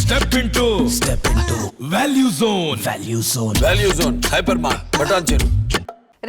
Step into Value Zone. Value Zone. Hypermart. Bhatancheru.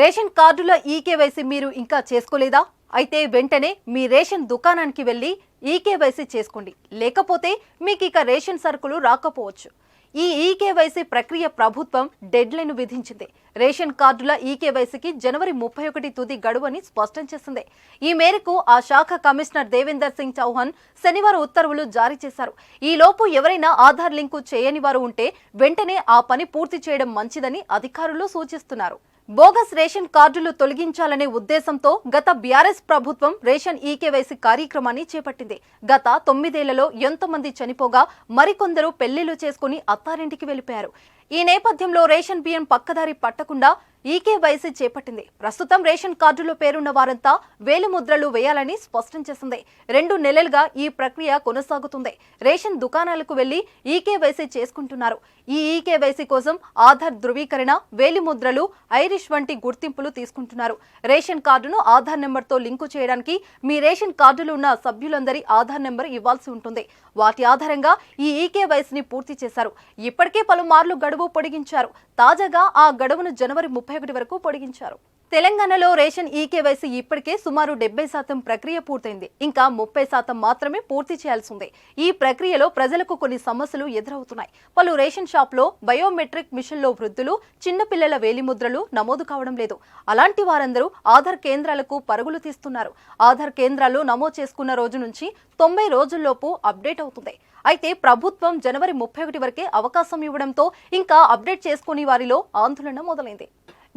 Ration కార్డుల eKYC మీరు ఇంకా చేసుకోలేదా? అయితే వెంటనే మీ రేషన్ దుకాణానికి వెళ్లి ఈకేవైసీ చేసుకోండి. లేకపోతే మీకు ఇక రేషన్ సరుకులు రాకపోవచ్చు. ఈ ఈకేవైసీ ప్రక్రియ ప్రభుత్వం డెడ్ లైన్ విధించింది. రేషన్ కార్డుల ఈకేవైసీకి జనవరి 31 తుది గడువని స్పష్టం చేసింది. ఈ మేరకు ఆ శాఖ కమిషనర్ దేవేందర్ సింగ్ చౌహాన్ శనివారం ఉత్తర్వులు జారీ చేశారు. ఈ లోపు ఎవరైనా ఆధార్ లింకు చేయని వారు ఉంటే వెంటనే ఆ పని పూర్తి చేయడం మంచిదని అధికారులు సూచిస్తున్నారు. బోగస్ రేషన్ కార్డులు తొలగించాలనే ఉద్దేశంతో గత బీఆర్ఎస్ ప్రభుత్వం రేషన్ ఈకేవైసీ కార్యక్రమాన్ని చేపట్టింది. గత 9 ఏళ్లలో ఎంతోమంది చనిపోగా మరికొందరు పెళ్లిళ్లు చేసుకుని అత్తారింటికి వెళ్లిపోయారు. ఈ నేపథ్యంలో రేషన్ బియ్యం పక్కదారి పట్టకుండా ఈకేవైసీ చేపట్టింది. ప్రస్తుతం రేషన్ కార్డులో పేరున్న వారంతా వేలిముద్రలు వేయాలని స్పష్టం చేసింది. 2 నెలలుగా ఈ ప్రక్రియ కొనసాగుతుంది. రేషన్ దుకాణాలకు వెళ్లి ఈకేవైసీ చేసుకుంటున్నారు. ఈ ఈకేవైసీ కోసం ఆధార్ ధృవీకరణ, వేలిముద్రలు, ఐరిష్ వంటి గుర్తింపులు తీసుకుంటున్నారు. రేషన్ కార్డును ఆధార్ నెంబర్తో లింకు చేయడానికి మీ రేషన్ కార్డులో ఉన్న సభ్యులందరి ఆధార్ నెంబర్ ఇవ్వాల్సి ఉంటుంది. వాటి ఆధారంగా ఈ ఈకేవైసీని పూర్తి చేశారు. ఇప్పటికే పలుమార్లు గడువు పొడిగించారు. తాజాగా ఆ గడువును జనవరి 31 వరకు పొడిగించారు. తెలంగాణలో రేషన్ ఈకేవైసీ ఇప్పటికే సుమారు 70% ప్రక్రియ పూర్తయింది. ఇంకా 30% మాత్రమే పూర్తి చేయాల్సి ఉంది. ఈ ప్రక్రియలో ప్రజలకు కొన్ని సమస్యలు ఎదురవుతున్నాయి. పలు రేషన్ షాప్లో బయోమెట్రిక్ మిషన్లో వృద్ధులు, చిన్నపిల్లల వేలిముద్రలు నమోదు కావడం లేదు. అలాంటి వారందరూ ఆధార్ కేంద్రాలకు పరుగులు తీస్తున్నారు. ఆధార్ కేంద్రాలు నమోదు చేసుకున్న రోజు నుంచి 90 రోజుల్లోపు అప్డేట్ అవుతుంది. అయితే ప్రభుత్వం జనవరి 31 వరకే అవకాశం ఇవ్వడంతో ఇంకా అప్డేట్ చేసుకుని వారిలో ఆందోళన మొదలైంది.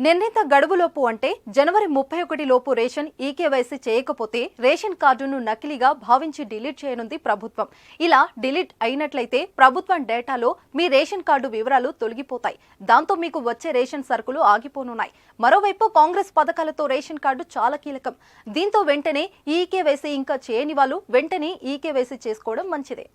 నిర్ణీత గడువులోపు అంటే జనవరి 31 లోపు రేషన్ ఈకేవైసీ చేయకపోతే రేషన్ కార్డును నకిలీగా భావించి డిలీట్ చేయనుంది ప్రభుత్వం. ఇలా డిలీట్ అయినట్లయితే ప్రభుత్వం డేటాలో మీ రేషన్ కార్డు వివరాలు తొలగిపోతాయి. దాంతో మీకు వచ్చే రేషన్ సరుకులు ఆగిపోనున్నాయి. మరోవైపు కాంగ్రెస్ పథకాలతో రేషన్ కార్డు చాలా కీలకం. దీంతో వెంటనే ఈకేవైసీ ఇంకా చేయని వాళ్ళు వెంటనే ఈకేవైసీ చేసుకోవడం మంచిదే.